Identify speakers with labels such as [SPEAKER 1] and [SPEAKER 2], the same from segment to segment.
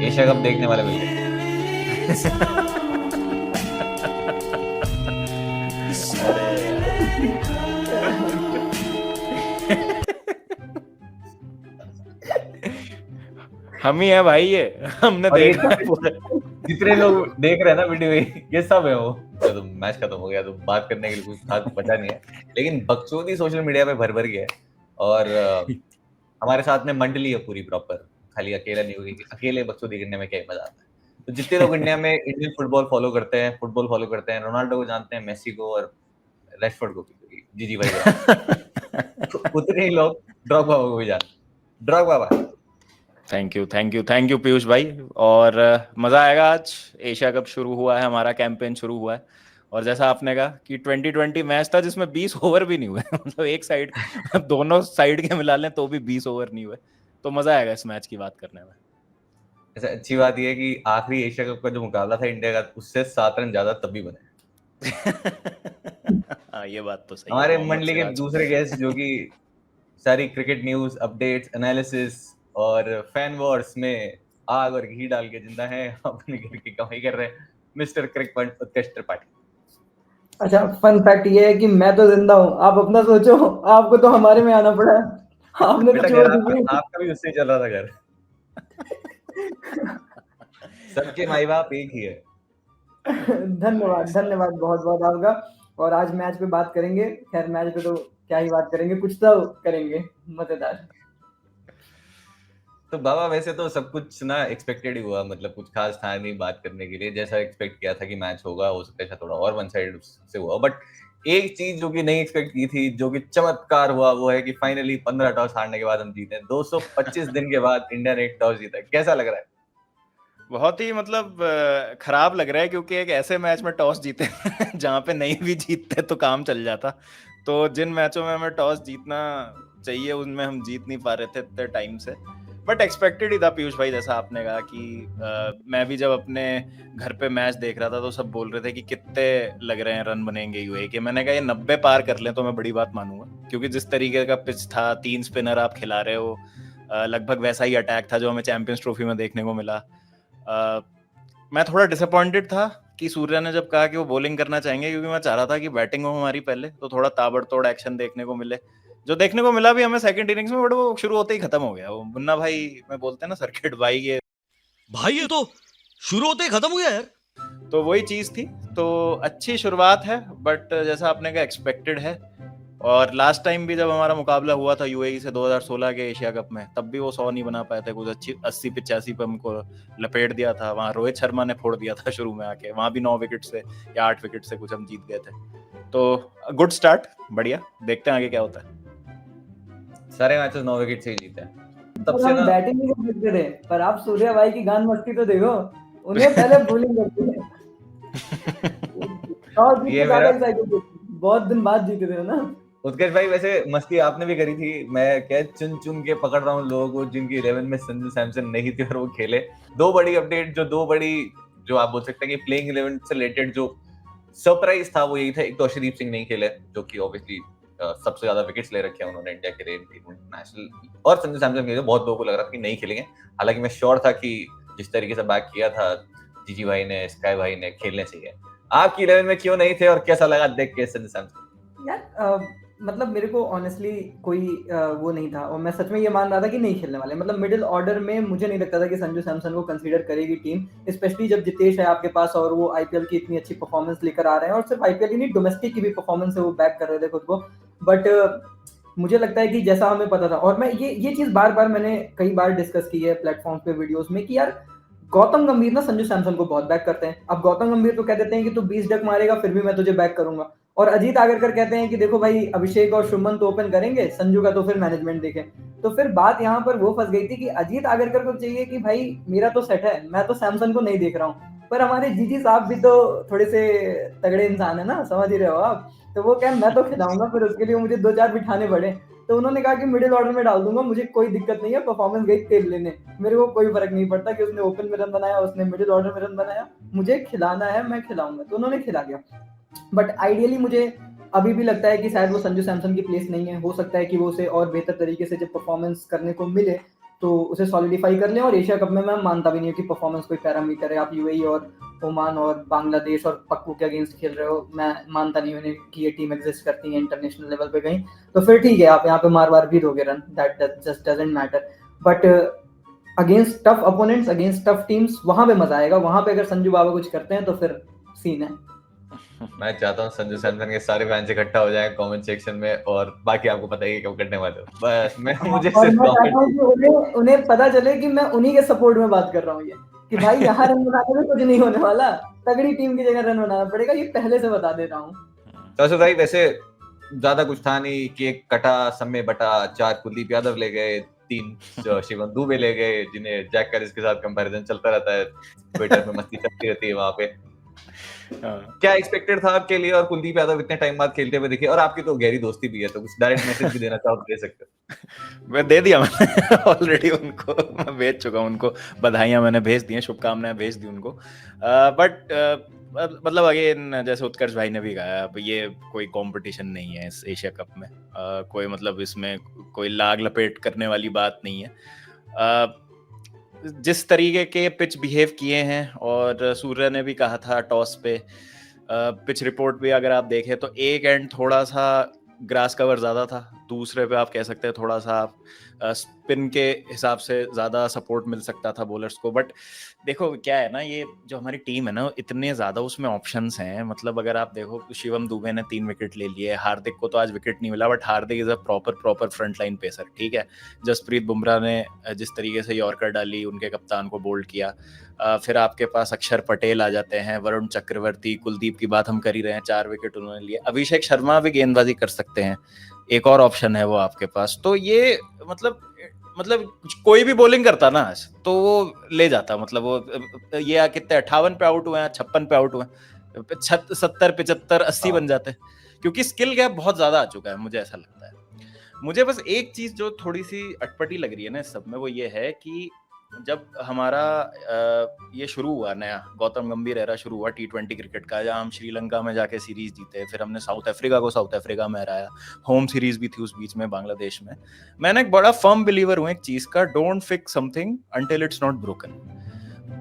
[SPEAKER 1] Asia cup देखने वाले भैया।
[SPEAKER 2] हम ही है भाई, ये हमने
[SPEAKER 1] और ये
[SPEAKER 2] देखा है पूरा।
[SPEAKER 1] जितने लोग देख रहे हैं ना वीडियो, ये सब है वो। तो मैच खत्म हो गया तो बात करने के लिए कुछ खास बचा नहीं है, लेकिन बकचोदी सोशल मीडिया पे भर भर गया है। और हमारे साथ में मंडली है पूरी प्रॉपर, खाली अकेला नहीं होगी। अकेले बकचोदी करने में क्या ही मजा आता है। तो जितने लोग इंडिया में इंडियन फुटबॉल फॉलो करते हैं, रोनाल्डो को जानते हैं, मेसी को और रेशफोर्ड को भी, जीजी भाई को, उतने ही लोग ड्रॉगबाबा को भी जानते हैं। ड्रॉगबाबा,
[SPEAKER 2] थैंक यू पीयूष भाई। और मजा आएगा। आज एशिया कप शुरू हुआ है, हमारा कैंपेन शुरू हुआ है। और जैसा आपने कहा कि 2020 मैच था जिसमें 20 ओवर भी नहीं हुए। मतलब एक साइड, दोनों साइड के मिला लें तो भी 20 ओवर नहीं हुए। तो मजा आएगा इस मैच की बात करने में।
[SPEAKER 1] ऐसा अच्छी बात यह है कि आखिरी एशिया कप का जो मुकाबला था इंडिया का, उससे 7 रन ज्यादा तब भी बने।
[SPEAKER 2] हाँ, ये बात तो सही है।
[SPEAKER 1] हमारे
[SPEAKER 2] मोहम्मद
[SPEAKER 1] मंडली के
[SPEAKER 2] सिराज।
[SPEAKER 1] दूसरे गेस्ट जो कि सारी क्रिकेट न्यूज, अपडेट्स, एनालिसिस और फैन वॉर्स में आग और घी डाल के जिंदा है, अपने घर की कमाई कर रहे हैं, मिस्टर क्रिकपॉइंट उत्कृष्ट त्रिपाठी।
[SPEAKER 3] अच्छा, फन फैक्ट ये है कि मैं तो जिंदा हूँ, आप अपना सोचो। आपको तो हमारे में आना पड़ा है, आपने तो
[SPEAKER 1] बेटा
[SPEAKER 3] छोड़
[SPEAKER 1] घर
[SPEAKER 3] दी।
[SPEAKER 1] आपका भी उससे ही चल रहा था घर। सबके माई बाप एक ही है।
[SPEAKER 3] धन्यवाद धन्यवाद बहुत बहुत आपका। और आज मैच पे बात करेंगे। खैर मैच पे तो क्या ही बात करेंगे, कुछ तो करेंगे मजेदार।
[SPEAKER 1] तो बाबा वैसे तो सब कुछ ना एक्सपेक्टेड ही हुआ, मतलब कुछ खास था नहीं बात करने के लिए। जैसा एक्सपेक्ट किया था कि मैच होगा, हो सकता है थोड़ा और वन साइड से हुआ, बट एक चीज जो कि नहीं एक्सपेक्ट की थी, जो कि चमत्कार हुआ, वो है कि फाइनली 15 टॉस हारने के बाद हम जीते। 225 दिन के बाद इंडिया ने एक टॉस जीता। कैसा लग रहा है?
[SPEAKER 2] बहुत ही मतलब खराब लग रहा है, क्योंकि एक ऐसे मैच में टॉस जीते जहाँ पे नहीं भी जीतते तो काम चल जाता। तो जिन मैचों में हमें टॉस जीतना चाहिए उनमें हम जीत नहीं पा रहे थे इतने टाइम से। बट एक्सपेक्टेड ही था पीयूष भाई, जैसा आपने कहा कि मैं भी जब अपने घर पे मैच देख रहा था तो सब बोल रहे थे कि कितने लग रहे हैं रन बनेंगे यूएई के। मैंने कहा ये 90 पार कर लें तो मैं बड़ी बात मानूंगा, क्योंकि जिस तरीके का पिच था, 3 स्पिनर आप खिला रहे हो, लगभग वैसा ही अटैक था जो हमें चैंपियंस ट्रॉफी में देखने को मिला। मैं थोड़ा डिसअपॉइंटेड था कि सूर्या ने जब कहा कि वो बॉलिंग करना चाहेंगे, क्योंकि मैं चाह रहा था कि बैटिंग हो हमारी पहले, तो थोड़ा ताबड़तोड़ एक्शन देखने को मिले। जो देखने को मिला भी हमें सेकंड इनिंग्स में, बट वो शुरू होते ही खत्म हो गया। वो मुन्ना भाई में बोलते हैं ना, सर्किट भाई, ये तो शुरू होते ही खत्म हो गया यार। तो वही चीज थी। तो अच्छी शुरुआत है, बट जैसा आपने कहा एक्सपेक्टेड है। और लास्ट टाइम भी जब हमारा मुकाबला हुआ था यूएई से 2016 के एशिया कप में, तब भी वो 100 नहीं बना पाए थे। कुछ अच्छी 80-85 पे हमको लपेट दिया था। वहां रोहित शर्मा ने फोड़ दिया था शुरू में आके, वहां भी 9 विकेट से या 8 विकेट से कुछ हम जीत गए थे। तो गुड स्टार्ट, बढ़िया। देखते हैं आगे क्या होता है।
[SPEAKER 1] सारे मैचेस 9 विकेट से ही जीते हैं तब
[SPEAKER 3] और
[SPEAKER 1] से
[SPEAKER 3] हम
[SPEAKER 1] ना।
[SPEAKER 3] बैटिंग नहीं कर सकते थे, पर आप सूर्या भाई की गान मस्ती तो देखो, उन्हें पहले बॉलिंग करते थे और जीत
[SPEAKER 1] ये
[SPEAKER 3] के ज्यादा
[SPEAKER 1] मेरा
[SPEAKER 3] एक्साइटेड थे, बहुत दिन बाद जीते थे ना।
[SPEAKER 1] उत्कर्ष भाई, वैसे मस्ती आपने भी करी थी। मैं क्या चुन चुन के पकड़ रहा हूँ लोगों को जिनकी 11 में संजू सैमसन नहीं थी और वो खेले। दो बड़ी अपडेट, जो आप बोल सकते हैं कि प्लेइंग 11 से रिलेटेड जो सरप्राइज था वो यही था। एक तो अर्शदीप सिंह नहीं खेले, जो कि ऑब्वियसली सबसे ज्यादा विकेट्स ले रखे हैं उन्होंने इंडिया के लिए इंटरनेशनल, और संजू सैमसन के बहुत लोगों को लग रहा था कि नहीं खेलेंगे। हालांकि मैं श्योर था कि जिस तरीके से बैक किया था जीजी भाई ने, स्काई भाई ने, खेलने चाहिए। आपकी 11 में क्यों नहीं थे और कैसा लगा देख के संजू सैमसन?
[SPEAKER 3] यार मतलब मेरे को ऑनेस्टली कोई वो नहीं था, और मैं सच में ये मान रहा था कि नहीं खेलने वाले। मतलब मिडिल ऑर्डर में मुझे नहीं लगता था कि संजू सैमसन को कंसीडर करेगी टीम, स्पेशली जब जितेश है आपके पास और वो आईपीएल की इतनी अच्छी परफॉर्मेंस लेकर आ रहे हैं, और सिर्फ आईपीएल ही नहीं, डोमेस्टिक की भी परफॉर्मेंस है, वो बैक कर रहे थे खुद को। बट मुझे लगता है कि जैसा हमें पता था, और मैं ये चीज बार बार मैंने कई बार डिस्कस की है प्लेटफॉर्म पे, वीडियोस में, कि यार गौतम गंभीर ना संजू सैमसन को बहुत बैक करते हैं। अब गौतम गंभीर तो कह देते हैं कि तू 20 डक मारेगा फिर भी मैं तुझे बैक करूंगा, और अजीत आगरकर कहते हैं कि देखो भाई अभिषेक और शुभमन तो ओपन करेंगे, संजू का तो फिर मैनेजमेंट देखे। तो फिर बात यहाँ पर वो फंस गई थी कि अजीत आगरकर को चाहिए कि भाई मेरा तो सेट है, मैं तो सैमसन को नहीं देख रहा हूँ, पर हमारे जीजी साहब भी तो थोड़े से तगड़े इंसान है ना, समझ ही रहे हो आप। तो वो कह मैं तो खिलाऊंगा, फिर उसके लिए मुझे 2-4 बिठाने पड़े। तो उन्होंने कहा कि मिडिल ऑर्डर में डाल दूंगा, मुझे कोई दिक्कत नहीं है, परफॉर्मेंस गई तेल लेने, मेरे को कोई फर्क नहीं पड़ता कि उसने ओपन में रन बनाया, उसने मिडिल ऑर्डर में रन बनाया, मुझे खिलाना है, मैं खिलाऊंगा। तो उन्होंने खिला गया। बट आइडियली मुझे अभी भी लगता है कि शायद वो संजू सैमसन की प्लेस नहीं है। हो सकता है कि वो उसे और बेहतर तरीके से जब परफॉर्मेंस करने को मिले तो उसे सॉलिडिफाई कर लें। और एशिया कप में मैं मानता भी नहीं हूँ कि परफॉर्मेंस कोई पैरामीटर है। आप यूएई और ओमान और बांग्लादेश और पक्कू के अगेंस्ट खेल रहे हो, मैं मानता नहीं हूँ कि ये टीम एग्जिस्ट करती है इंटरनेशनल लेवल पे कहीं। तो फिर ठीक है, आप यहाँ पे मार भी दोगे run, that just doesn't matter. But against tough opponents, against tough teams, वहां पे मजा आएगा। वहां पे अगर संजू बाबा कुछ करते हैं तो फिर सीन है।
[SPEAKER 1] मैं चाहता हूँ संजू सैमसन के सारे फैंस इकट्ठा हो जाएं कमेंट सेक्शन में, और बाकी आपको पता ही है क्या करने वाले हो। बस मैं मुझे
[SPEAKER 3] और
[SPEAKER 1] सिर्फ
[SPEAKER 3] मैं चाहता हूँ
[SPEAKER 1] कमेंट
[SPEAKER 3] कि उन्हें पता चले कि मैं उन्हीं के सपोर्ट में बात कर रहा हूँ, ये कि भाई यहाँ रन बनाने में कुछ नहीं होने वाला, तगड़ी टीम की जगह रन बनाना पड़ेगा, ये पहले से बता दे रहा हूँ।
[SPEAKER 1] तो भाई वैसे ज्यादा कुछ था नहीं, केक कटा, समय बटा, 4 कुलदीप यादव ले गए, 3 शिवम दुबे ले गए, जिन्हें जैक कैरिस के साथ कंपैरिजन चलता रहता है, ट्विटर में मस्ती चलती रहती है वहां पे। क्या एक्सपेक्टेड था आपके लिए, और कुलदीप यादव इतने टाइम बाद खेलते हुए दिखे, और आपकी तो गहरी दोस्ती भी है, तो कुछ डायरेक्ट मैसेज भी देना चाहो तो दे सकते हो।
[SPEAKER 2] मैं दे दिया मैंने ऑलरेडी उनको, मैं भेज चुका हूँ उनको, बधाइयाँ मैंने भेज दी हैं, शुभकामनाएं भेज दी उनको। बट मतलब अगेन जैसे उत्कर्ष भाई ने भी कहा, अब ये कोई कंपटीशन नहीं है इस एशिया कप में, कोई मतलब इसमें कोई लाग लपेट करने वाली बात नहीं है। जिस तरीके के पिच बिहेव किए हैं, और सूर्य ने भी कहा था टॉस पे, पिच रिपोर्ट भी अगर आप देखें तो एक एंड थोड़ा सा ग्रास कवर ज़्यादा था, दूसरे पे आप कह सकते हैं थोड़ा सा स्पिन के हिसाब से ज़्यादा सपोर्ट मिल सकता था बॉलर्स को। बट देखो क्या है ना, ये जो हमारी टीम है ना, इतने ज़्यादा उसमें ऑप्शंस हैं। मतलब अगर आप देखो, शिवम दुबे ने 3 विकेट ले लिए, हार्दिक को तो आज विकेट नहीं मिला, but Hardik is a proper front line pacer, ठीक है। जसप्रीत बुमराह ने जिस तरीके से यॉर्कर डाली, उनके कप्तान को बोल्ड किया। फिर आपके पास अक्षर पटेल आ जाते हैं, वरुण चक्रवर्ती, कुलदीप की बात हम कर ही रहे हैं, 4 विकेट उन्होंने लिए। अभिषेक शर्मा भी गेंदबाजी कर सकते हैं, एक और ऑप्शन है वो आपके पास। तो ये मतलब कोई भी बॉलिंग करता ना आज तो वो ले जाता। मतलब वो ये कितने 58 पे आउट हुए हैं, 56 पे आउट हुए हैं, 70 75 80 बन जाते हैं, क्योंकि स्किल गैप बहुत ज्यादा आ चुका है, मुझे ऐसा लगता है। मुझे बस एक चीज जो थोड़ी सी अटपटी लग रही है ना इस सब में, वो ये है कि जब हमारा ये शुरू हुआ, नया गौतम गंभीर एरा शुरू हुआ T20 क्रिकेट का, जहाँ हम श्रीलंका में जाके सीरीज जीते, फिर हमने साउथ अफ्रीका को साउथ अफ्रीका में हराया, होम सीरीज भी थी उस बीच में बांग्लादेश में। मैंने एक बड़ा फर्म बिलीवर हूँ एक चीज का, don't fix something until it's not broken.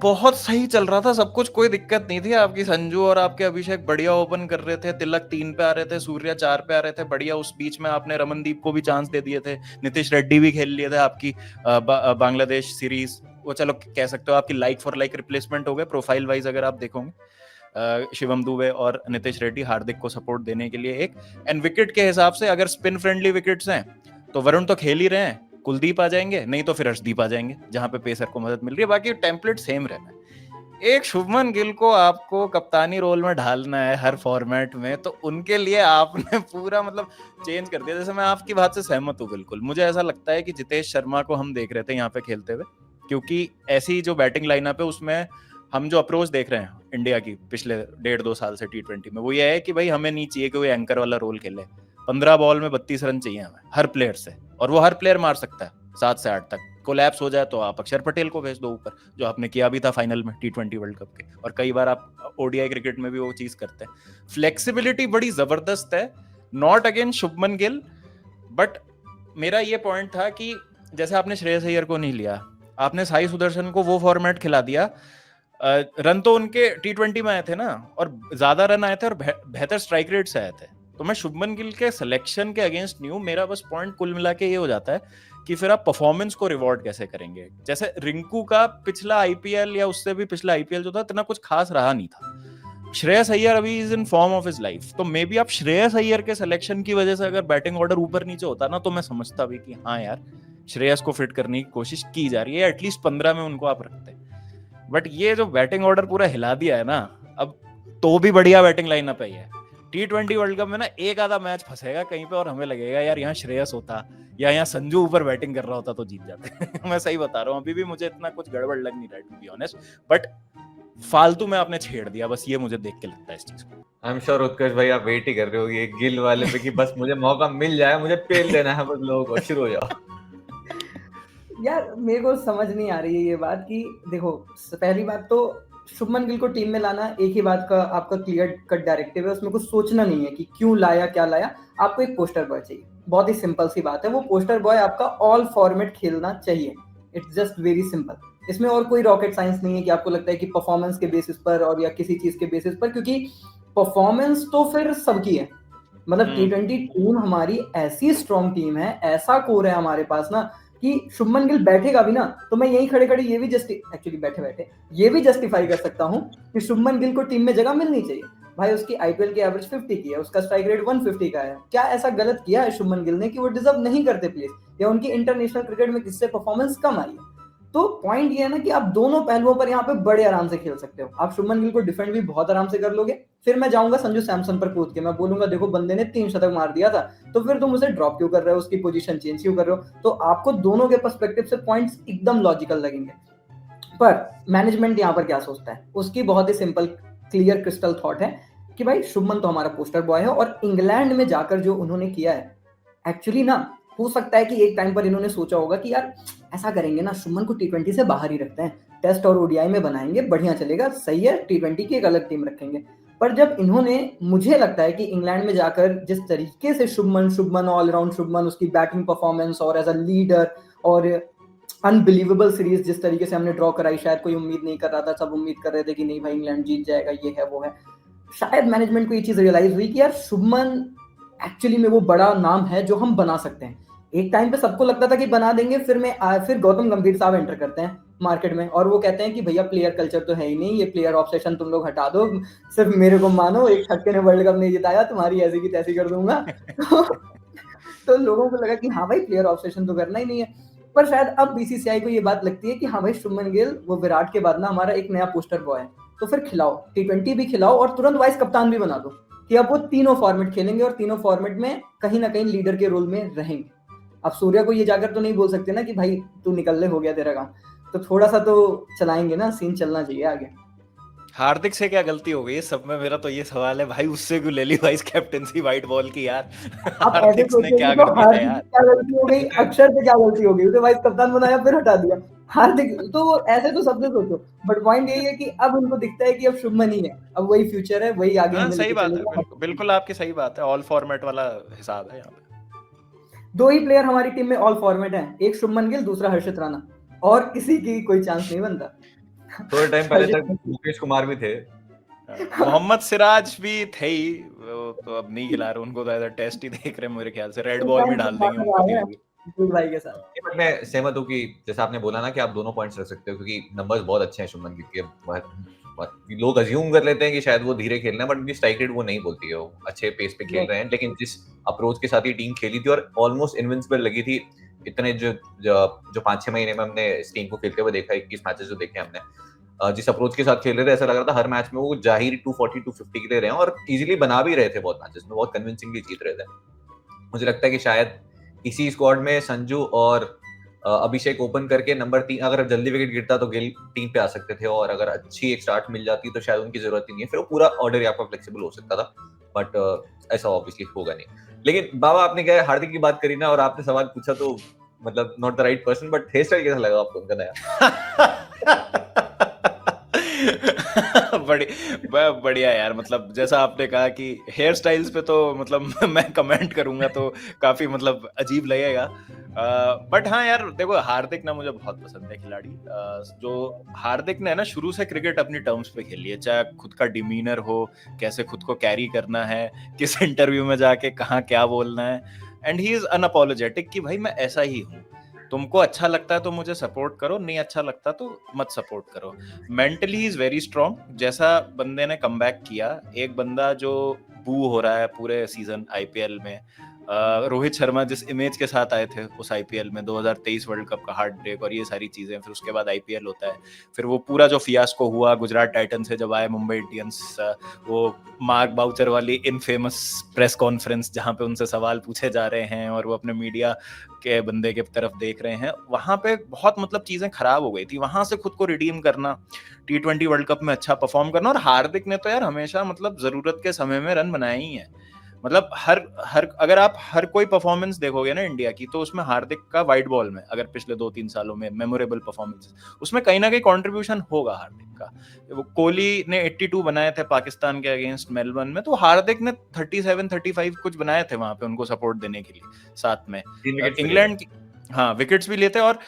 [SPEAKER 2] बहुत सही चल रहा था सब कुछ, कोई दिक्कत नहीं थी। आपकी संजू और आपके अभिषेक बढ़िया ओपन कर रहे थे, तिलक 3 पे आ रहे थे, सूर्या 4 पे आ रहे थे, बढ़िया। उस बीच में आपने रमनदीप को भी चांस दे दिए थे, नीतीश रेड्डी भी खेल लिए थे आपकी बांग्लादेश सीरीज। वो चलो कह सकते हो आपकी लाइक फॉर लाइक रिप्लेसमेंट हो गए प्रोफाइल वाइज, अगर आप देखोगे शिवम दुबे और नीतीश रेड्डी हार्दिक को सपोर्ट देने के लिए एक। एंड विकेट के हिसाब से अगर स्पिन फ्रेंडली विकेट्स हैं तो वरुण तो खेल ही रहे हैं, कुलदीप आ जाएंगे, नहीं तो फिर अर्शदीप आ जाएंगे, जहां पे पेसर को मदद मिल रही है। बाकी टेम्पलेट सेम रहना है। एक शुभमन गिल को आपको कप्तानी रोल में ढालना है हर फॉर्मेट में, तो उनके लिए आपने पूरा मतलब चेंज कर दिया। जैसे मैं आपकी बात से सहमत हूँ बिल्कुल, मुझे ऐसा लगता है कि जितेश शर्मा को हम देख रहे थे यहाँ पे खेलते हुए, क्योंकि ऐसी जो बैटिंग लाइनअप है उसमें हम जो अप्रोच देख रहे हैं इंडिया की पिछले 1.5-2 साल से T20 में, वो ये है कि भाई हमें नहीं चाहिए कि वो एंकर वाला रोल खेले। 15 बॉल में 32 रन चाहिए हमें हर प्लेयर से, और वो हर प्लेयर मार सकता है 7 से 8 तक। कोलैप्स हो जाए तो आप अक्षर पटेल को भेज दो ऊपर, जो आपने किया भी था फाइनल में T20 वर्ल्ड कप के, और कई बार आप ओडीआई क्रिकेट में भी वो चीज करते हैं। फ्लेक्सिबिलिटी बड़ी जबरदस्त है, not again Shubman Gill, but मेरा ये पॉइंट था कि जैसे आपने श्रेयस अय्यर को नहीं लिया, आपने साई सुदर्शन को वो फॉर्मेट खिला दिया। रन तो उनके T20 में आए थे ना, और ज्यादा रन आए थे और बेहतर स्ट्राइक रेट से आए थे। तो मैं शुभमन गिल के सिलेक्शन के अगेंस्ट नहीं हूँ। मेरा बस पॉइंट कुल मिला के ये हो जाता है कि फिर आप परफॉर्मेंस को रिवॉर्ड कैसे करेंगे। जैसे रिंकू का पिछला आईपीएल या उससे भी पिछला आईपीएल जो था, इतना कुछ खास रहा नहीं था। श्रेयस अय्यर अभी is in form of his life, तो मे बी आप श्रेयस अय्यर के सिलेक्शन की वजह से अगर बैटिंग ऑर्डर ऊपर नीचे होता ना, तो मैं समझता भी कि हाँ यार श्रेयस को फिट करने की कोशिश की जा रही है, एटलीस्ट 15 में उनको आप रखते। बट ये जो बैटिंग ऑर्डर पूरा हिला दिया है ना, अब तो भी बढ़िया बैटिंग लाइनअप है ये। T20 वर्ल्ड कप में ना एक आधा मैच फंसेगा कहीं पे, और हमें लगेगा यार यहाँ श्रेयस होता या यहाँ संजू ऊपर बैटिंग कर रहा होता तो जीत जाते। मैं सही बता रहा हूँ, अभी भी मुझे इतना कुछ गड़बड़ लग नहीं रहा है टू बी ऑनेस्ट, बट फालतू में आपने छेड़ दिया, बस ये मुझे देख के लगता है इस चीज को।
[SPEAKER 1] आई एम श्योर उत्कर्ष भाई आप वेट ही कर रहे हो ये गिल वाले पे कि बस मुझे मौका मिल जाए, मुझे पेल देना है बस लोगों को, शुरू हो जाओ।
[SPEAKER 3] यार मेरे को समझ नहीं आ रही है ये बात कि देखो, पहली बात तो शुभमन गिल को टीम में लाना एक ही बात का आपका क्लियर कट डायरेक्टिव है, उसमें कुछ सोचना नहीं है कि क्यों लाया क्या लाया। आपको एक पोस्टर बॉय चाहिए, बहुत ही सिंपल सी बात है। वो पोस्टर बॉय आपका ऑल फॉर्मेट खेलना चाहिए, इट्स जस्ट वेरी सिंपल। इसमें और कोई रॉकेट साइंस नहीं है कि आपको लगता है कि परफॉर्मेंस के बेसिस पर और या किसी चीज के बेसिस पर, क्योंकि परफॉर्मेंस तो फिर सबकी है। मतलब T20 टीम हमारी ऐसी स्ट्रॉन्ग टीम है, ऐसा कोर है हमारे पास ना कि शुभमन गिल बैठेगा भी ना तो मैं यही खड़े खड़े ये भी एक्चुअली बैठे बैठे ये भी जस्टिफाई कर सकता हूँ कि शुभमन गिल को टीम में जगह मिलनी चाहिए। भाई उसकी आईपीएल की एवरेज 50 की है, उसका स्ट्राइक रेट 150 का है। क्या ऐसा गलत किया है शुभमन गिल ने कि वो डिजर्व नहीं करते प्लेस, या उनकी इंटरनेशनल क्रिकेट में किससे परफॉर्मेंस कम आई है? तो पॉइंट ये है ना कि आप दोनों पहलुओं पर यहाँ पे बड़े आराम से खेल सकते हो। आप शुभमन गिल को डिफेंड भी बहुत आराम से कर लोगे, फिर मैं जाऊंगा संजू सैमसन पर कूद के मैं बोलूंगा देखो बंदे ने 3 शतक मार दिया था, तो फिर तुम उसे ड्रॉप क्यों कर रहे हो, उसकी पोजीशन चेंज क्यों कर रहे हो? तो आपको दोनों के पर्सपेक्टिव से पॉइंट्स एकदम लॉजिकल लगेंगे। पर मैनेजमेंट यहाँ पर क्या सोचता है, उसकी बहुत ही सिंपल क्लियर क्रिस्टल थॉट है कि भाई शुभमन तो हमारा पोस्टर बॉय है, और इंग्लैंड में जाकर जो उन्होंने किया है एक्चुअली ना, हो सकता है कि एक टाइम पर इन्होंने सोचा होगा कि यार ऐसा करेंगे ना, शुभमन को T20 से बाहर ही रखते हैं, टेस्ट और ओडीआई में बनाएंगे, बढ़िया चलेगा, सही है, T20 की एक अलग टीम रखेंगे। पर जब इन्होंने, मुझे लगता है कि इंग्लैंड में जाकर जिस तरीके से शुभमन ऑलराउंड शुभमन, उसकी बैटिंग परफॉर्मेंस और एज अ लीडर और अनबिलीवेबल सीरीज जिस तरीके से हमने ड्रॉ कराई, शायद कोई उम्मीद नहीं कर रहा था, सब उम्मीद कर रहे थे कि नहीं भाई इंग्लैंड जीत जाएगा, ये है वो है। शायद मैनेजमेंट को ये चीज रियलाइज हुई कि यार शुभमन एक्चुअली में वो बड़ा नाम है जो हम बना सकते हैं। एक टाइम पे सबको लगता था कि बना देंगे, फिर गौतम गंभीर साहब एंटर करते हैं मार्केट में और वो कहते हैं कि भैया प्लेयर कल्चर तो है ही नहीं, ये प्लेयर ऑब्सेशन तुम लोग हटा दो, सिर्फ मेरे को मानो, एक छक्के ने वर्ल्ड कप नहीं जिताया, तुम्हारी ऐसी की तैसी कर दूंगा। तो लोगों को लगा कि हाँ भाई प्लेयर ऑब्सेशन तो करना ही नहीं है। पर शायद अब बीसीसीआई को ये बात लगती है कि हाँ भाई शुभमन गिल वो विराट के बाद ना हमारा एक नया पोस्टर बॉय है, तो फिर खिलाओ, T20 भी खिलाओ और तुरंत वाइस कप्तान भी बना दो कि अब वो तीनों फॉर्मेट खेलेंगे और तीनों फॉर्मेट में कहीं ना कहीं लीडर के रोल में रहेंगे। अब सूर्या को ये जाकर तो नहीं बोल सकते ना कि भाई तू निकल ले, हो गया तेरा काम, तो थोड़ा सा तो चलाएंगे ना, सीन चलना चाहिए आगे।
[SPEAKER 2] हार्दिक से क्या गलती हो गई सब में? मेरा तो ये सवाल है भाई, उससे क्यों ले ली वाइस कैप्टेंसी व्हाइट बॉल की यार?
[SPEAKER 3] आप ऐसे
[SPEAKER 2] हार्दिक ने क्या
[SPEAKER 3] सोचेंगे
[SPEAKER 2] कर
[SPEAKER 3] तो
[SPEAKER 2] दिया
[SPEAKER 3] हार्दिक
[SPEAKER 2] यार?
[SPEAKER 3] की क्या गलती हो गई, अक्षर से क्या गलती हो गई, उसे वाइस कप्तान बनाया फिर हटा दिया। हार्दिक तो ऐसे तो सबसे सोचो, बट पॉइंट यही है कि अब उनको दिखता है कि अब शुभमन ही है, अब वही फ्यूचर है, वही आगे
[SPEAKER 2] हाँ
[SPEAKER 3] हमें
[SPEAKER 2] सही
[SPEAKER 3] लेके
[SPEAKER 2] बात है,
[SPEAKER 3] चलेगा।
[SPEAKER 2] बिल्कुल बिल्कुल आपकी सही बात है, ऑल फॉर्मेट वाला हिसाब है यहाँ पे।
[SPEAKER 3] 2 ही प्लेयर हमारी टीम में ऑल फॉर्मेट है, एक शुभमन गिल, दूसरा हर्षित राणा, और किसी की कोई चांस नहीं बनता।
[SPEAKER 1] थोड़े टाइम पहले तक मुकेश कुमार भी थे,
[SPEAKER 2] मोहम्मद सिराज भी थे ही, तो अब नहीं खिला रहे उनको, तो ऐसा टेस्ट ही देख रहे हैं मेरे ख्याल से, रेड बॉल में डाल देंगे उनको कभी भी।
[SPEAKER 3] भाई के साथ
[SPEAKER 1] बट मैं सहमत हूँ कि जैसा आपने बोला ना कि आप दोनों पॉइंट्स रख सकते हो क्योंकि नंबर्स बहुत अच्छे हैं शुभमन गिल के। लोग अज्यूम कर लेते हैं कि शायद वो धीरे खेलना है, बट उनकी स्ट्राइक रेट वो नहीं बोलती है, वो अच्छे पेस पे खेल रहे हैं। लेकिन जिस अप्रोच के साथ ये टीम खेली थी और ऑलमोस्ट इनविंसिबल लगी थी, इतने जो 5-6 महीने में हमने इस टीम को खेलते हुए देखा, 21 मैचेस जो देखे हमने, जिस अप्रोच के साथ खेल रहे थे, ऐसा लग रहा था हर मैच में वो जाहिर 240 250 के लिए रहे हैं और इजीली बना भी रहे थे, बहुत मैचेस में बहुत कन्विंसिंगली जीत रहे थे। मुझे लगता है कि शायद इसी स्क्वाड में संजू और अभिषेक ओपन करके नंबर 3, अगर जल्दी विकेट गिरता तो गिल टीम पे आ सकते थे, और अगर अच्छी एक स्टार्ट मिल जाती तो शायद उनकी जरूरत ही नहीं है, फिर वो पूरा ऑर्डर ही आपका फ्लेक्सिबल हो सकता था। बट ऐसा ऑब्वियसली होगा नहीं। लेकिन बाबा आपने क्या हार्दिक की बात करी ना और आपने सवाल पूछा, तो मतलब not the right person, but here style कैसा लगा आपको उनका नया?
[SPEAKER 2] बढ़िया यार, मतलब जैसा आपने कहा कि हेयर स्टाइल्स पे तो मतलब मैं कमेंट करूंगा तो काफी मतलब अजीब लगेगा, बट हाँ यार देखो, हार्दिक ना मुझे बहुत पसंद है खिलाड़ी। जो हार्दिक ने ना शुरू से क्रिकेट अपनी टर्म्स पे खेली है, चाहे खुद का डिमीनर हो, कैसे खुद को कैरी करना है, किस इंटरव्यू में जाके कहाँ क्या बोलना है, एंड ही इज अनअपोलोजेटिक कि भाई मैं ऐसा ही हूँ, तुमको अच्छा लगता है तो मुझे सपोर्ट करो, नहीं अच्छा लगता तो मत सपोर्ट करो। Mentally is very strong. जैसा बंदे ने कमबैक किया, एक बंदा जो बू हो रहा है पूरे सीजन आईपीएल में, रोहित शर्मा जिस इमेज के साथ आए थे उस आईपीएल में, 2023 वर्ल्ड कप का हार्ट ब्रेक और ये सारी चीजें, फिर उसके बाद आईपीएल होता है, फिर वो पूरा जो फियास्को हुआ गुजरात टाइटन से जब आए मुंबई इंडियंस, वो मार्क बाउचर वाली इनफेमस प्रेस कॉन्फ्रेंस जहां पे उनसे सवाल पूछे जा रहे हैं और वो अपने मीडिया के बंदे के तरफ देख रहे हैं, वहां पे बहुत मतलब चीजें खराब हो गई थी। वहां से खुद को रिडीम करना, T20 वर्ल्ड कप में अच्छा परफॉर्म करना, और हार्दिक ने तो यार हमेशा मतलब जरूरत के समय में रन बनाए ही हैं। मतलब हर अगर आप हर कोई परफॉर्मेंस देखोगे ना इंडिया की, तो उसमें हार्दिक का वाइट बॉल में अगर पिछले 2-3 सालों में मेमोरेबल परफॉर्मेंस, उसमें कहीं ना कहीं कंट्रीब्यूशन होगा हार्दिक का। वो कोहली ने 82 बनाए थे पाकिस्तान के अगेंस्ट मेलबर्न में, तो हार्दिक ने 37-35 कुछ बनाए थे वहां पे उनको सपोर्ट देने के लिए साथ में। इंग्लैंड की हाँ विकेट्स भी लेते, और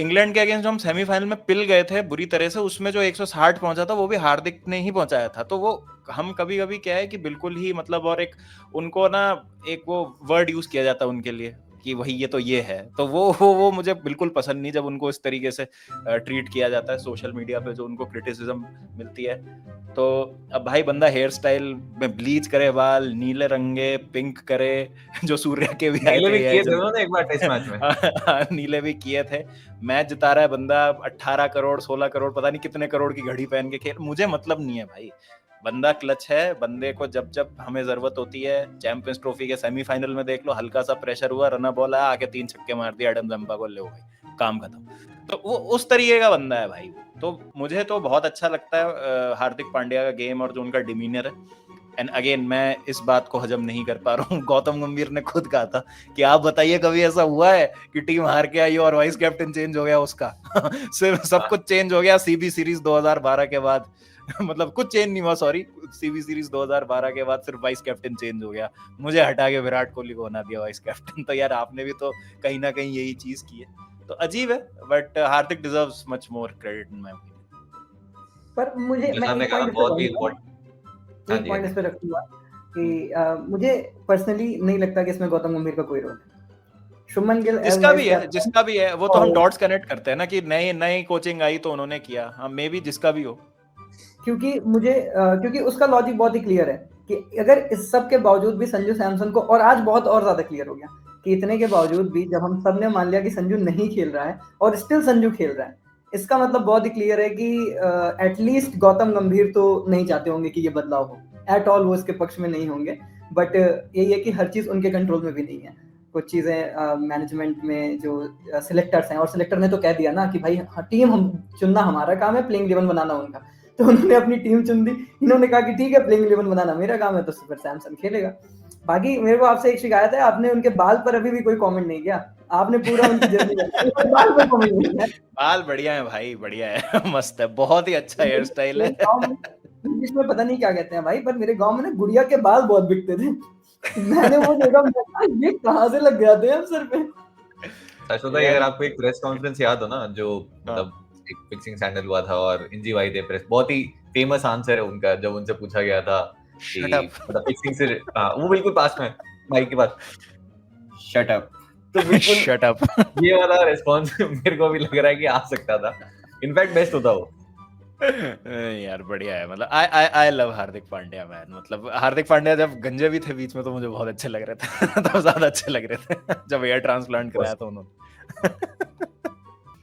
[SPEAKER 2] इंग्लैंड के अगेंस्ट जो हम सेमीफाइनल में पिल गए थे बुरी तरह से, उसमें जो 160 पहुंचा था वो भी हार्दिक ने ही पहुंचाया था। तो वो हम कभी कभी क्या है कि बिल्कुल ही मतलब, और एक उनको ना एक वो वर्ड यूज किया जाता है उनके लिए कि वही ये तो ये है, तो वो मुझे बिल्कुल पसंद नहीं जब उनको इस तरीके से ट्रीट किया जाता है सोशल मीडिया पे, जो उनको क्रिटिसिज्म मिलती है। तो अब भाई बंदा हेयर स्टाइल में ब्लीच करे बाल, नीले रंगे, पिंक करे, जो सूर्या के भी आए
[SPEAKER 1] नीले भी
[SPEAKER 2] थे
[SPEAKER 1] किए थे उन्होंने एक बार टेस्ट मैच में।
[SPEAKER 2] नीले भी किए थे। मैच जिता रहा है बंदा, 18 करोड़ 16 करोड़ पता नहीं कितने करोड़ की घड़ी पहन के खेल, मुझे मतलब नहीं है भाई। बंदा क्लच है, बंदे को जब जब हमें जरूरत होती है, चैंपियंस ट्रॉफी के सेमीफाइनल में देख लो, हल्का सा प्रेशर हुआ, रन बॉल आया, आके 3 छक्के मार दिया एडम जंपा को, ले भाई काम खत्म। तो वो उस तरीके का बंदा है भाई। तो मुझे तो बहुत अच्छा लगता है हार्दिक पांड्या का गेम और जो उनका डिमीनर है। एंड अगेन मैं इस बात को हजम नहीं कर पा रहा हूँ, गौतम गंभीर ने खुद कहा था कि आप बताइए कभी ऐसा हुआ है कि टीम हार के आई और वाइस कैप्टन चेंज हो गया उसका। सिर्फ सब कुछ चेंज हो गया सीबी सीरीज 2012 के बाद। मतलब कुछ चेंज नहीं हुआ, सॉरी, सीबी सीरीज 2012 के बाद सिर्फ वाइस कैप्टन चेंज हो गया, मुझे हटा के विराट कोहली को बना दिया वाइस कैप्टन। तो यार आपने भी तो कहीं ना कहीं यही चीज की है, तो अजीब है। But Hardik deserves much more credit in my opinion.
[SPEAKER 3] पर मुझे मैं
[SPEAKER 1] सामने
[SPEAKER 3] एक
[SPEAKER 1] कहा
[SPEAKER 3] पॉइंट
[SPEAKER 1] बहुत ही इम्पोर्टेंट। हाँ
[SPEAKER 3] एक
[SPEAKER 1] जी,
[SPEAKER 3] पॉइंट इस पे रखूंगा कि मुझे पर्सनली नहीं लगता कि इसमें गौतम गंभीर का कोई रोल है। Shubman Gill as vice captain,
[SPEAKER 2] जिसका भी है वो तो हम
[SPEAKER 3] और
[SPEAKER 2] डॉट्स कनेक्ट करते हैं ना कि नई नई कोचिंग आई तो उन्होंने किया, हाँ मे बी जिसका भी हो।
[SPEAKER 3] क्योंकि उसका लॉजिक बहुत ही क्लियर है कि अगर इस सब के बावजूद भी संजू सैमसन को, और आज बहुत और ज्यादा क्लियर हो गया कि इतने के बावजूद भी जब हम सब ने मान लिया कि संजू नहीं खेल रहा है और स्टिल संजू खेल रहा है, इसका मतलब बहुत ही क्लियर है कि एटलीस्ट गौतम गंभीर तो नहीं चाहते होंगे कि ये बदलाव हो, एट ऑल वो इसके पक्ष में नहीं होंगे। बट यही है कि हर चीज उनके कंट्रोल में भी नहीं है। कुछ चीजें मैनेजमेंट में जो सिलेक्टर्स हैं, और सिलेक्टर ने तो कह दिया ना कि भाई टीम हम चुनना हमारा काम है, प्लेइंग 11 बनाना उनका। तो उन्होंने अपनी टीम चुन दी, इन्होंने कहा कि ठीक है प्लेइंग 11 बनाना मेरा काम है, तो फिर सैमसन खेलेगा। बाकी मेरे को आपसे एक शिकायत है, आपने उनके बाल पर अभी भी कोई कमेंट नहीं किया, आपने पूरा उनकी जर्नी बाल पर कमेंट नहीं किया।
[SPEAKER 2] बाल बढ़िया है भाई, बढ़िया है। मस्त है, बहुत ही अच्छा हेयर स्टाइल है।
[SPEAKER 3] इंग्लिश में पता नहीं क्या कहते हैं भाई, पर मेरे गांव में ना गुड़िया के बाल बहुत बिकते थे। मैंने वो देखा, ये कहाँ से लग गया थे सर पे।
[SPEAKER 1] सच बताइए, अगर आपको एक प्रेस कॉन्फ्रेंस याद हो ना, जो मतलब एक फिक्सिंग स्कैंडल हुआ था और इंजीवाई थे प्रेस, बहुत ही फेमस आंसर है उनका जब उनसे पूछा गया था कि मतलब फिक्सिंग से वो बिल्कुल पास में माइक के पास, शट अप। तो बिल्कुल
[SPEAKER 2] शट अप।
[SPEAKER 1] ये वाला रिस्पांस मेरे को भी लग रहा है कि आ सकता था, इनफैक्ट बेस्ट होता वो।
[SPEAKER 2] यार बढ़िया है, मतलब I love Hardik Pandya man. मतलब हार्दिक पांड्या जब गंजे भी थे बीच में तो मुझे बहुत अच्छे लग रहे थे। तो ज्यादा अच्छे लग रहे थे जब एयर ट्रांसप्लांट कराया था उन्होंने।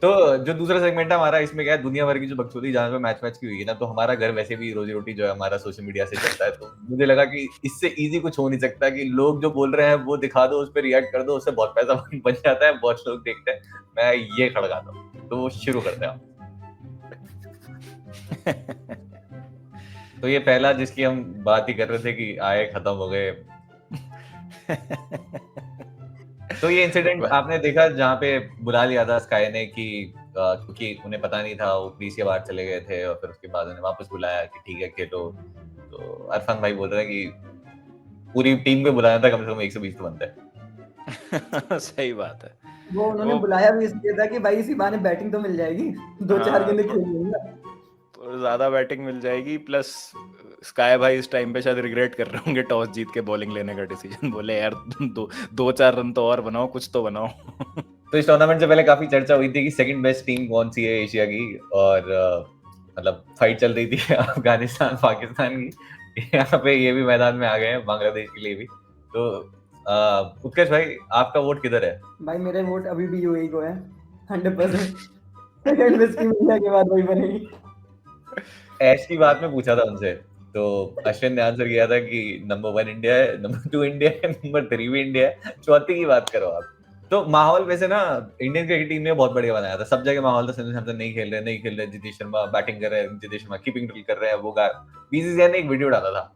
[SPEAKER 1] तो जो दूसरा सेगमेंट है हमारा, इसमें क्या है, दुनिया भर की जो बकचोदी जहाँ पे मैच की हुई है ना, तो हमारा घर वैसे भी रोजी रोटी जो है हमारा सोशल मीडिया से चलता है। तो मुझे लगा कि इससे इजी कुछ हो नहीं सकता कि लोग जो बोल रहे हैं वो दिखा दो, उस पर रिएक्ट कर दो, उससे बहुत पैसा बन जाता है, बहुत लोग देखते हैं। मैं ये खड़काता हूँ, तो वो शुरू करते हैं। तो ये पहला जिसकी हम बात ही कर रहे थे कि आए खत्म हो गए। तो ये इंसिडेंट आपने देखा जहाँ पे बुला लिया था स्काई ने कि क्योंकि उन्हें पता नहीं था, वो क्रीज के बाहर चले गए थे और फिर उसके बाद उन्हें वापस बुलाया कि ठीक है खेलो। तो अरफान भाई बोल रहे हैं कि पूरी टीम को बुलाया था, कम से कम 120 तो बनता है।
[SPEAKER 2] सही बात है।
[SPEAKER 3] वो उन्होंने बुलाया भी इसलिए था कि भाई इसी बहाने बैटिंग तो मिल जाएगी, 2-4 गेंदें खेल लूंगा,
[SPEAKER 2] तो ज्यादा बैटिंग मिल जाएगी। प्लस स्काई भाई इस टाइम पे शायद रिग्रेट कर रहे होंगे टॉस जीत के बॉलिंग लेने का डिसीजन। बोले यार 2-4 रन तो और बनाओ, कुछ तो बनाओ।
[SPEAKER 1] तो इस टूर्नामेंट से पहले काफी चर्चा हुई थी कि सेकंड बेस्ट टीम कौन सी है एशिया की, और मतलब फाइट चल रही थी अफगानिस्तान पाकिस्तान की। यहाँ पे ये भी मैदान में आ गए हैं बांग्लादेश के लिए भी। तो उत्कर्ष भाई, आपका वोट किधर है?
[SPEAKER 3] भाई मेरा वोट अभी भी यूएई को है 100%। सेकंड बेस्ट टीम इंडिया के बाद वही बनेगी।
[SPEAKER 1] ऐश की बात में पूछा था उनसे, तो अश्विन ने आंसर किया था कि नंबर 1 इंडिया है, नंबर 2 इंडिया है, नंबर 3 भी इंडिया है, चौथी की बात करो आप। तो माहौल वैसे ना इंडियन क्रिकेट टीम ने बहुत बढ़िया बनाया था, सब जगह माहौल था संजू सैमसन नहीं खेल रहे, जितेश शर्मा बैटिंग कर रहे हैं, जितेश शर्मा कीपिंग ड्रिल कर रहे हैं, वो बीसीसीआई ने एक वीडियो डाला था,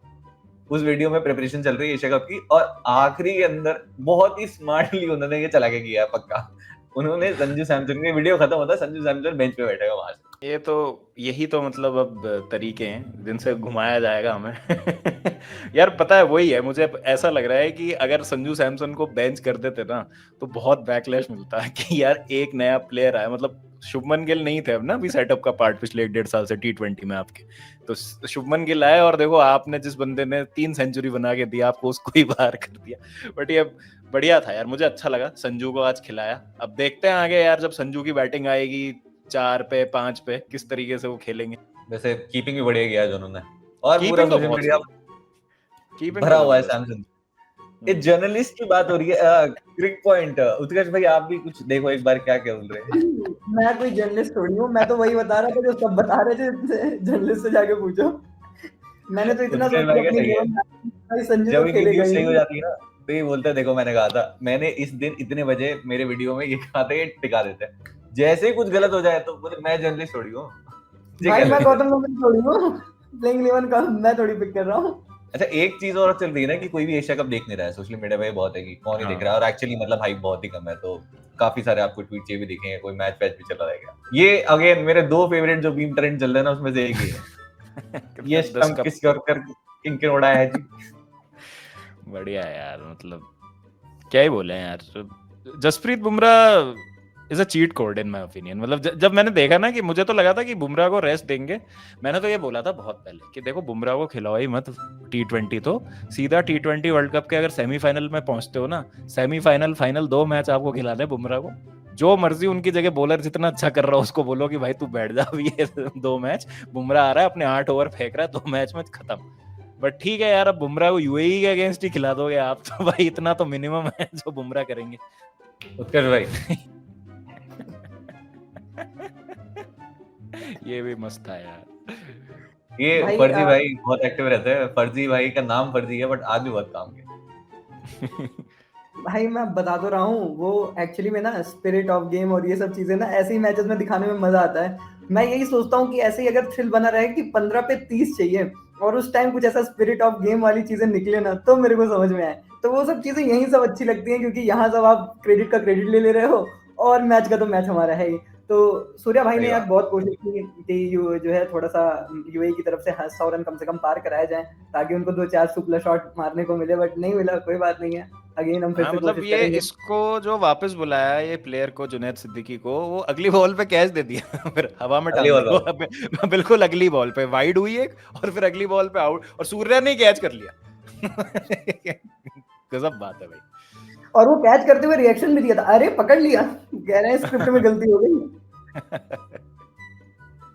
[SPEAKER 1] उस वीडियो में प्रिपरेशन चल रही है एशिया कप की, और आखिरी के अंदर बहुत ही स्मार्टली उन्होंने ये चला के किया पक्का। उन्होंने संजू सैमसन के वीडियो खत्म होता, संजू सैमसन बेंच पे बैठेगा वहां से।
[SPEAKER 2] यही तो मतलब अब तरीके हैं जिनसे घुमाया जाएगा हमें। यार पता है वही है, मुझे ऐसा लग रहा है कि अगर संजू सैमसन को बेंच कर देते ना तो बहुत बैकलैश मिलता है कि यार एक नया प्लेयर आया, मतलब शुभमन गिल नहीं थे अब ना अभी सेटअप का पार्ट पिछले 1.5 साल से T20 में आपके, तो शुभमन गिल आए और देखो आपने जिस बंदे ने 3 सेंचुरी बना के दिया आपको उसको ही बाहर कर दिया। बट ये बढ़िया था यार, मुझे अच्छा लगा संजू को आज खिलाया। अब देखते हैं आगे यार जब संजू की बैटिंग आएगी 4 पे 5 पे किस तरीके से वो खेलेंगे।
[SPEAKER 1] वैसे कीपिंग भी बढ़िया किया दोनों ने, और पूरा
[SPEAKER 2] कीपिंग तो
[SPEAKER 1] सोशल
[SPEAKER 2] बहुत
[SPEAKER 1] मीडिया
[SPEAKER 2] कीपिंग
[SPEAKER 1] भरा
[SPEAKER 2] तो
[SPEAKER 1] हुआ है
[SPEAKER 2] जबरदस्त।
[SPEAKER 1] सैमसन। ये जर्नलिस्ट की बात हो रही है, क्रिक पॉइंट, उत्कर्ष भाई आप भी कुछ देखो एक बार क्या क्या बोल रहे हैं।
[SPEAKER 3] मैं कोई जर्नलिस्ट थोड़ी हूँ, मैं तो वही बता रहा था जो सब बता रहे थे, जर्नलिस्ट से जाके पूछो। मैंने तो इतना
[SPEAKER 1] उत्कर्ष
[SPEAKER 3] सोच
[SPEAKER 1] भाई
[SPEAKER 3] लिया
[SPEAKER 1] क्या
[SPEAKER 3] अपनी
[SPEAKER 1] सही है,
[SPEAKER 3] भाई संजू
[SPEAKER 1] जब
[SPEAKER 3] तो
[SPEAKER 1] इनकी
[SPEAKER 3] खेलेगा
[SPEAKER 1] न्यूज
[SPEAKER 3] ही
[SPEAKER 1] सही हो
[SPEAKER 3] नहीं।
[SPEAKER 1] जाती है ना तो ये बोलते हैं देखो मैंने कहा था, मैंने इस दिन इतने बजे मेरे वीडियो में ये कहा था, ये टिका देते हैं। जैसे ही कुछ गलत हो जाए तो बोले मैं जर्नलिस्ट थोड़ी हूँ, ये
[SPEAKER 3] भाई
[SPEAKER 1] क्या
[SPEAKER 3] मैं
[SPEAKER 1] लगता है?
[SPEAKER 3] गौतम गंभीर थोड़ी हूँ, प्लेइंग 11 का मैं थोड़ी पिक कर रहा हूँ।
[SPEAKER 1] अच्छा एक चीज और चल रही है ना कि कोई भी एशिया कप देख नहीं रहा है, सोशल मीडिया पे बहुत है कि कौन ही देख रहा है, और एक्चुअली मतलब हाइप बहुत ही कम है, तो काफी सारे आपको ट्वीट ये भी दिखेंगे, कोई मैच वैच भी चला रहेगा। ये अगेन मेरे 2 फेवरेट जो बीम ट्रेंड चल रहे हैं ना उसमें से एक ही है। ये स्टंप किस और कर किनके उड़ाया है जी।
[SPEAKER 2] बढ़िया है यार, मतलब क्या ही बोले यार, Jasprit Bumrah is a cheat code in my opinion. मतलब जब मैंने देखा ना कि मुझे तो लगा था कि बुमराह को रेस्ट देंगे, मैंने तो ये बोला था बहुत पहले कि देखो बुमराह को खिलाओ ही मत T20, तो सीधा T20 वर्ल्ड कप के अगर सेमीफाइनल में पहुंचते हो ना, सेमीफाइनल फाइनल 2 मैच आपको खिलाने बुमराह को, जो मर्जी उनकी जगह बॉलर जितना अच्छा कर रहा हो उसको बोलो कि भाई तू बैठ जा, अभी ये 2 मैच बुमराह आ रहा है अपने 8 ओवर फेंक रहा है, 2 मैच में खत्म। बट ठीक है यार, अब बुमराह को यूएई के अगेंस्ट ही खिला दोगे आप तो भाई इतना तो मिनिमम है जो बुमराह करेंगे।
[SPEAKER 1] उत्कर्ष भाई
[SPEAKER 2] ये भी मस्त था यार।
[SPEAKER 1] ये
[SPEAKER 3] भाई,
[SPEAKER 1] फर्जी भाई बहुत एक्टिव रहते हैं, फर्जी भाई का नाम फर्जी है बट आज भी बहुत काम किया।
[SPEAKER 3] भाई मैं बता तो रहा हूँ, वो एक्चुअली में ना स्पिरिट ऑफ गेम और ये सब चीजें ना ऐसे ही मैचेस में दिखाने में मजा आता है। मैं यही सोचता हूँ कि ऐसे ही अगर थ्रिल बना रहे कि 15 पे 30 चाहिए और उस टाइम कुछ ऐसा स्पिरिट ऑफ गेम वाली चीजें निकले ना तो मेरे को समझ में आए। तो वो सब चीजें यही सब अच्छी लगती हैं क्योंकि यहाँ सब आप क्रेडिट का क्रेडिट ले रहे हो और मैच का तो मैच हमारा है ही। तो सूर्या भाई ने
[SPEAKER 1] सही
[SPEAKER 3] यार
[SPEAKER 1] बात।
[SPEAKER 3] बहुत कोशिश की कि जो है थोड़ा सा यूएई की तरफ से 100 रन कम से कम पार कराया जाए ताकि उनको 2-4 सुपला शॉट मारने को मिले, बट नहीं मिला, कोई बात नहीं है। अगेन हम फिर
[SPEAKER 2] हाँ
[SPEAKER 3] से
[SPEAKER 2] मतलब
[SPEAKER 3] कोशिश
[SPEAKER 2] ये
[SPEAKER 3] करेंगे।
[SPEAKER 2] इसको जो वापस बुलाया ये प्लेयर को, जुनैद सिद्दीकी को, वो अगली बॉल पे कैच दे दिया फिर हवा में
[SPEAKER 1] अगली
[SPEAKER 2] डालने
[SPEAKER 1] बॉल
[SPEAKER 2] को बिल्कुल अगली बॉल पे वाइड हुई एक, और फिर अगली बॉल पे आउट, और सूर्या ने कैच कर लिया। गजब बात है भाई।
[SPEAKER 3] और वो कैच करते हुए रिएक्शन भी दिया था, अरे पकड़ लिया, कह रहे हैं स्क्रिप्ट में गलती हो गई।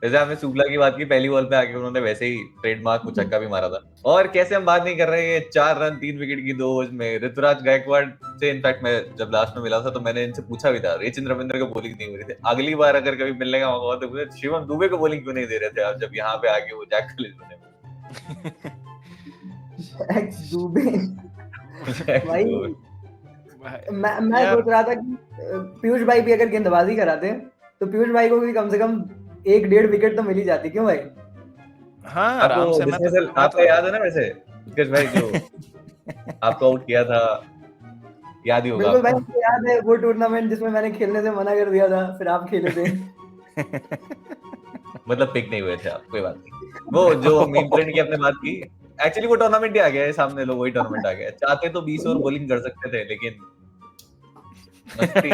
[SPEAKER 1] जैसे आपने सुबला की बात की, पहली बॉल पे आके उन्होंने वैसे ही ट्रेडमार्क मुचक्का भी मारा था। और कैसे हम बात नहीं कर रहे हैं, 4 रन 3 विकेट की 2 ओवर्स में ऋतुराज गायकवाड़ से, इनफैक्ट मैं जब लास्ट में मिला था तो मैंने इनसे पूछा भी था, रविचंद्र रविंद्र को बॉलिंग नहीं हो रही थी, अगली बार अगर कभी मिलने का मौका हुआ तो पूछे शिवम दुबे को बॉलिंग क्यों नहीं दे रहे थे आप जब यहाँ पे आके वो जैक कलिस बने।
[SPEAKER 3] एक्स दुबे भाई, मैं
[SPEAKER 2] यार
[SPEAKER 3] सोच रहा था कि पीयूष भाई भी अगर गेंदबाजी कराते तो पीयूष भाई को भी कम से कम 1-1.5 विकेट तो मिल ही जाती, क्यों भाई?
[SPEAKER 2] हाँ आराम
[SPEAKER 1] आपको
[SPEAKER 2] से।
[SPEAKER 1] डिस्मिसल आपका याद है ना वैसे उत्कर्ष भाई, जो आपको आउट किया था, याद ही होगा
[SPEAKER 3] बिल्कुल भाई,
[SPEAKER 1] आपको।
[SPEAKER 3] मुझे याद है वो टूर्नामेंट जिसमें मैंने खेलने से मना कर दिया था, फिर आप खेले थे।
[SPEAKER 1] मतलब पिक नहीं हुए थे आप, कोई बात नहीं। वो जो मीम ट्रेंड की आपने बात की, एक्चुअली वो टूर्नामेंट ही आ गया है सामने, लोग वही टूर्नामेंट आ गया है। चाहते तो 20 ओवर बॉलिंग कर सकते थे लेकिन मस्ती।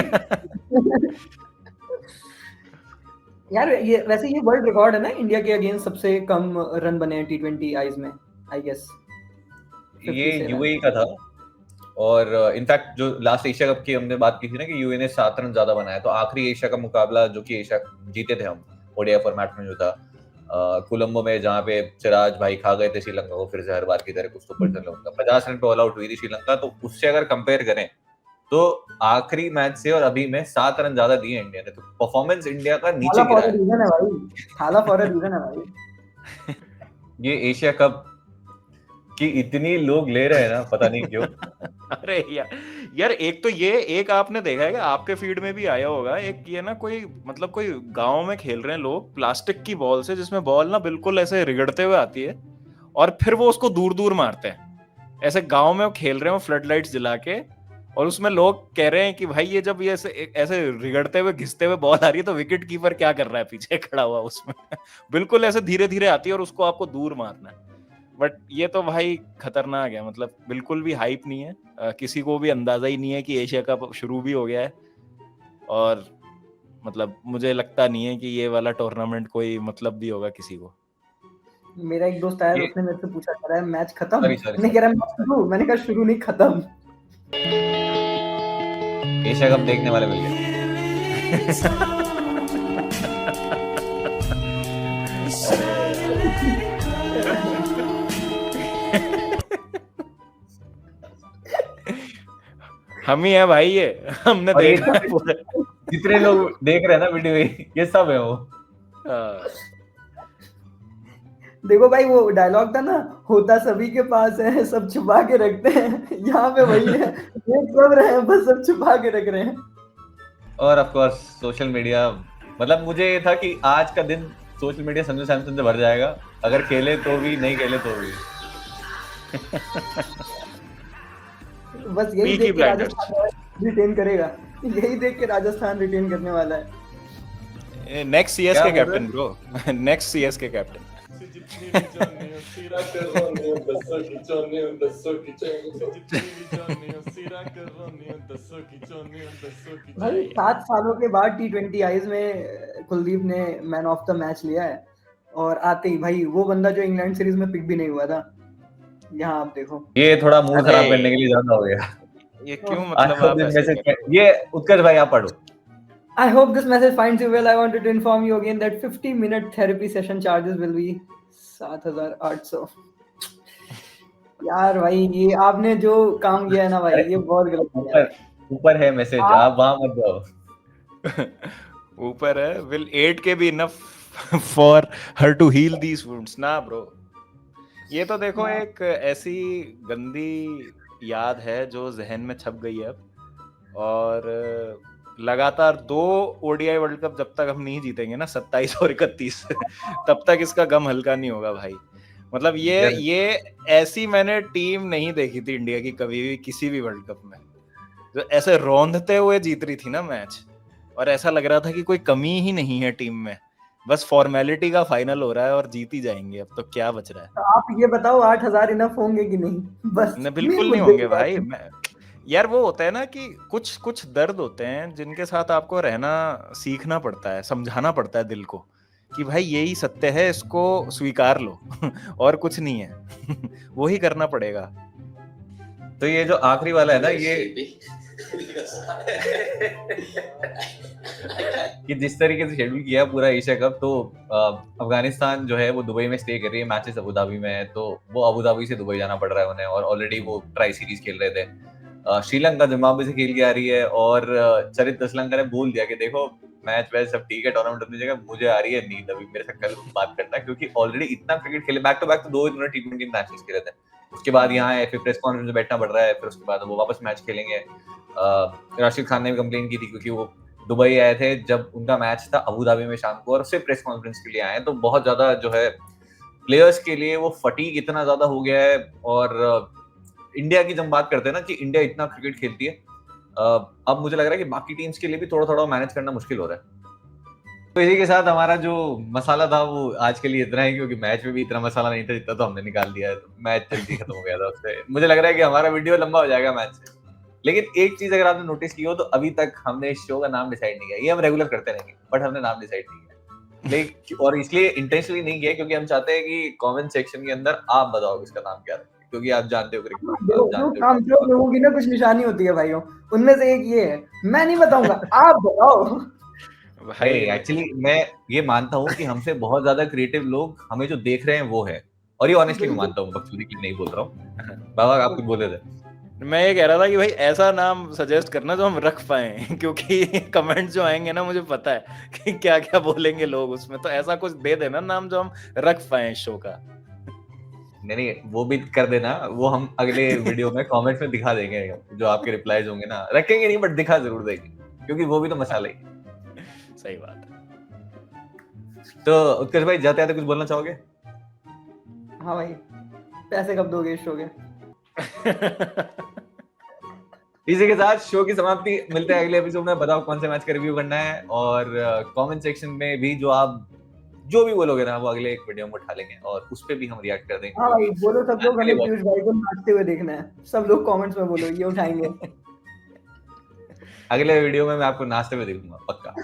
[SPEAKER 3] यार ये वैसे ये वर्ल्ड रिकॉर्ड है ना इंडिया के अगेंस्ट सबसे कम रन बने हैं T20 आईज में, आई गेस
[SPEAKER 1] ये यूएई का था, और इनफैक्ट जो लास्ट एशिया कप की हमने बात की थी ना कि यूएई ने 7 रन ज्यादा बनाया, तो आखिरी एशिया का मुकाबला जो कि एशिया जीते थे हम ओडीआई फॉर्मेट में, जो था कोलंबो में, जहाँ पे सिराज भाई खा गए थे श्रीलंका को फिर से हर बार की तरह, कुछ तो पर्सन लोगों का 50 रन पे ऑल आउट हुई थी श्रीलंका, तो उससे अगर कंपेयर करें तो आखिरी मैच से और अभी में 7 रन ज्यादा दिए इंडिया ने, तो परफॉर्मेंस इंडिया का नीचे गिरा है।
[SPEAKER 3] रीजन है भाई, थाला फॉर अ रीजन है भाई।
[SPEAKER 1] ये एशिया कप की इतनी लोग ले रहे हैं ना, पता नहीं क्यों।
[SPEAKER 2] अरे यार एक तो ये, एक आपने देखा है कि आपके फीड में भी आया होगा, एक ये ना कोई मतलब कोई गांव में खेल रहे हैं लोग प्लास्टिक की बॉल से, जिसमें बॉल ना बिल्कुल ऐसे रिगड़ते हुए आती है और फिर वो उसको दूर दूर मारते हैं। ऐसे गांव में वो खेल रहे हैं फ्लड लाइट्स जला के, और उसमें लोग कह रहे हैं कि भाई ये जब ये ऐसे रिगड़ते हुए घिसते हुए बॉल आ रही है तो विकेट कीपर क्या कर रहा है पीछे खड़ा हुआ उसमें। बिल्कुल ऐसे धीरे धीरे आती है और उसको आपको दूर मारना है। बट ये तो भाई खतरनाक है, मतलब बिल्कुल भी हाइप नहीं है, किसी को भी अंदाजा ही नहीं है कि एशिया कप शुरू भी हो गया है। और मतलब मुझे लगता नहीं है कि ये वाला टूर्नामेंट कोई मतलब भी होगा किसी को।
[SPEAKER 3] मेरा एक दोस्त आया,
[SPEAKER 1] ये
[SPEAKER 3] उसने मेरे से पूछा, कह रहा है मैच खत्म,
[SPEAKER 1] सॉरी
[SPEAKER 3] नहीं कह रहा मैच शुरू, मैंने कहा शुरू नहीं खत्म।
[SPEAKER 1] एशिया कप देखने वाले मिल गए।
[SPEAKER 2] हम ही है भाई, ये हमने
[SPEAKER 1] और ये
[SPEAKER 2] देखा है पूरा।
[SPEAKER 1] जितने लोग देख रहे हैं ना वीडियो, ये सब है वो।
[SPEAKER 3] देखो भाई वो डायलॉग था ना, होता सभी के पास है, सब छुपा के रखते हैं, यहाँ पे वही है, देख सब रहे हैं, बस सब छुपा के रख रहे हैं।
[SPEAKER 1] और ऑफ कोर्स सोशल मीडिया, मतलब मुझे ये था कि आज का दिन सोशल मीडिया संजू सैमसन से भर जाएगा, अगर खेले तो भी, नहीं खेले तो भी।
[SPEAKER 3] बस यही देख के राजस्थान रिटेन करेगा, यही देख के राजस्थान रिटेन करने वाला है।
[SPEAKER 2] नेक्स्ट सीएस के कैप्टन ब्रो, नेक्स्ट सीएस के कैप्टन।
[SPEAKER 3] भाई 7 सालों के बाद T20 आईज में कुलदीप ने मैन ऑफ द मैच लिया है, और आते ही भाई वो बंदा जो इंग्लैंड सीरीज में पिक भी नहीं हुआ था, यहाँ आप देखो।
[SPEAKER 1] ये थोड़ा मूड खराब करने के लिए ज्यादा हो गया।
[SPEAKER 2] ये क्यों, मतलब आप ऐसे
[SPEAKER 1] ये उत्कर्ष भाई आप पढ़ो।
[SPEAKER 3] I hope this message finds you well. I wanted to inform you again that 50-minute therapy session charges will be 7,800. यार भाई ये आपने जो काम किया है ना भाई, ये बहुत गलत किया है।
[SPEAKER 1] ऊपर है मैसेज, आप वहां मत जाओ।
[SPEAKER 2] ऊपर है, will 8K be enough for her to heal these wounds? ना ब्रो, ये तो देखो एक ऐसी गंदी याद है जो जहन में छप गई है अब, और लगातार 2 ओडीआई वर्ल्ड कप जब तक हम नहीं जीतेंगे ना, 27 और 31, तब तक इसका गम हल्का नहीं होगा भाई। मतलब ये ऐसी मैंने टीम नहीं देखी थी इंडिया की कभी भी किसी भी वर्ल्ड कप में, जो ऐसे रौंदते हुए जीत रही थी ना मैच, और ऐसा लग रहा था कि कोई कमी ही नहीं है टीम में, बस फॉर्मेलिटी का फाइनल हो रहा है और जीत ही जाएंगे, अब तो क्या बच रहा है।
[SPEAKER 3] तो आप ये बताओ 8,000 इनफ होंगे कि नहीं? बस
[SPEAKER 2] न, बिल्कुल नहीं होंगे भाई। यार वो होता है ना कि कुछ कुछ दर्द होते हैं जिनके साथ आपको रहना सीखना पड़ता है, समझाना पड़ता है दिल को कि भाई यही सत्य है, इसको स्वीकार लो और कुछ नहीं है। वही करना पड़ेगा।
[SPEAKER 1] तो ये जो आखिरी वाला है ना, ये कि जिस तरीके से शेड्यूल किया पूरा एशिया कप, तो अफगानिस्तान जो है वो दुबई में स्टे कर रही है, मैचेस अबू धाबी में है, तो वो अबू धाबी से दुबई जाना पड़ रहा है उन्हें, और ऑलरेडी वो ट्राई सीरीज खेल रहे थे। श्रीलंका जिम्बाब्वे से खेल के आ रही है, और चरित श्रीलंका ने बोल दिया कि देखो मैच वैच सब ठीक है, टूर्नामेंट अपनी जगह, मुझे आ रही है नींद, अभी मेरे से कल बात करना, क्योंकि ऑलरेडी इतना क्रिकेट खेले, बैक टू बैक तो 2 इन्होंने T20 मैचेस खेले थे, उसके बाद यहाँ है, फिर प्रेस कॉन्फ्रेंस में बैठना पड़ रहा है, फिर उसके बाद वो वापस मैच खेलेंगे। राशिद खान ने भी कंप्लेन की थी क्योंकि वो दुबई आए थे जब उनका मैच था अबू धाबी में शाम को, और उससे प्रेस कॉन्फ्रेंस के लिए आए, तो बहुत ज्यादा जो है प्लेयर्स के लिए वो फटीग इतना ज्यादा हो गया है। और इंडिया की जब बात करते हैं ना कि इंडिया इतना क्रिकेट खेलती है, अब मुझे लग रहा है कि बाकी टीम्स के लिए भी थोड़ा थोड़ा मैनेज करना मुश्किल हो रहा है। तो इसी के साथ हमारा जो मसाला था वो आज के लिए इतना है, क्योंकि मैच में भी इतना मसाला नहीं था जितना तो हमने निकाल दिया है, तो मैच जल्दी खत्म हो गया था उससे। मुझे लग रहा है कि हमारा वीडियो लंबा हो जाएगा मैच से, लेकिन एक चीज अगर आपने नोटिस की हो तो अभी तक हमने इस शो का नाम डिसाइड नहीं किया। ये हम रेगुलर करते रहेंगे, बट हमने नाम डिसाइड नहीं किया, लेकिन और इसलिए इंटेंशनली नहीं किया क्योंकि हम चाहते हैं कि कमेंट सेक्शन के अंदर आप बताओ इसका नाम क्या रखें, क्योंकि आप जानते हो
[SPEAKER 3] जो लोगों की ना कुछ निशानी होती है भाइयों, उनमें से एक ये है, मैं नहीं बताऊंगा, आप बताओ
[SPEAKER 1] भाई। एक्चुअली मैं ये मानता हूँ कि हमसे बहुत ज्यादा क्रिएटिव लोग हमें जो देख रहे हैं वो है, और ये ऑनेस्टली मैं मानता हूँ, बकचोदी की नहीं बोल रहा हूँ। बाबा आप कुछ बोले थे?
[SPEAKER 2] मैं ये कह रहा था कि भाई ऐसा नाम सजेस्ट करना जो हम रख पाए, क्योंकि कमेंट जो आएंगे ना मुझे पता है कि क्या क्या बोलेंगे लोग उसमें, तो ऐसा कुछ दे देना नाम जो हम रख पाए शो का।
[SPEAKER 1] नहीं वो भी कर देना, वो हम अगले वीडियो में कमेंट्स में दिखा देंगे, जो आपके रिप्लाईज होंगे ना, रखेंगे नहीं बट दिखा जरूर देंगे, क्योंकि वो भी तो मसाला ही।
[SPEAKER 2] सही बात है।
[SPEAKER 1] तो उत्कर्ष भाई जाते आते कुछ बोलना चाहोगे?
[SPEAKER 3] हाँ भाई, पैसे कब दोगे इस शो के?
[SPEAKER 1] इसी के साथ शो की समाप्ति, मिलते हैं अगले एपिसोड में। बताओ कौन से मैच का रिव्यू करना है, और कमेंट सेक्शन में भी जो आप जो भी बोलोगे ना वो अगले एक वीडियो में उठा लेंगे और उस पे भी हम रिएक्ट कर देंगे।
[SPEAKER 3] हाँ भाई बोलो, सब लोग हमें पीयूष भाई को नाचते हुए देखना है, सब लोग कमेंट्स में बोलो, ये उठाएंगे।
[SPEAKER 1] अगले वीडियो में मैं आपको नाचते हुए देखूंगा पक्का।